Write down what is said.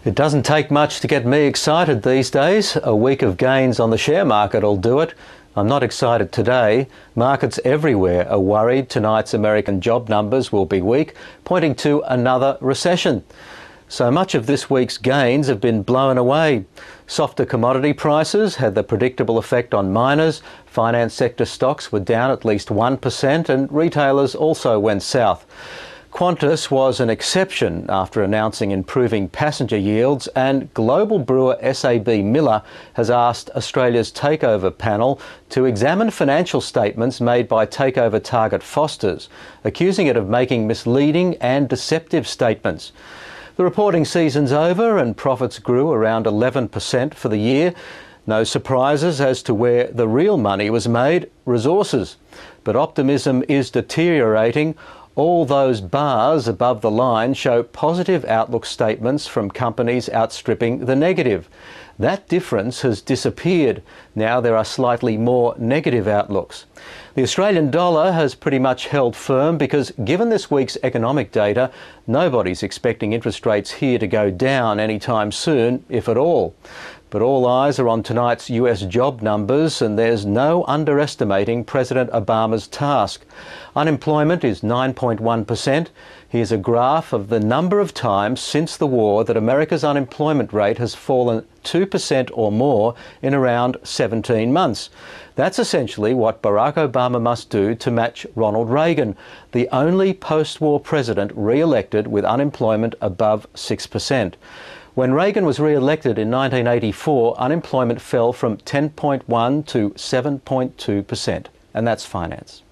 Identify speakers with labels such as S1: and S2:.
S1: It doesn't take much to get me excited these days. A week of gains on the share market will do it. I'm not excited today. Markets everywhere are worried tonight's American job numbers will be weak, pointing to another recession. So much of this week's gains have been blown away. Softer commodity prices had the predictable effect on miners. Finance sector stocks were down at least 1% and retailers also went south. Qantas was an exception after announcing improving passenger yields, and global brewer SAB Miller has asked Australia's takeover panel to examine financial statements made by takeover target Foster's, accusing it of making misleading and deceptive statements. The reporting season's over and profits grew around 11% for the year. No surprises as to where the real money was made, resources. But optimism is deteriorating. All those bars above the line show positive outlook statements from companies outstripping the negative. That difference has disappeared. Now there are slightly more negative outlooks. The Australian dollar has pretty much held firm because, given this week's economic data, nobody's expecting interest rates here to go down anytime soon, if at all. But all eyes are on tonight's US job numbers, and there's no underestimating President Obama's task. Unemployment is 9.1%. Here's a graph of the number of times since the war that America's unemployment rate has fallen 2% or more in around 17 months. That's essentially what Barack Obama must do to match Ronald Reagan, the only post-war president re-elected with unemployment above 6%. When Reagan was re-elected in 1984, unemployment fell from 10.1 to 7.2%. And that's finance.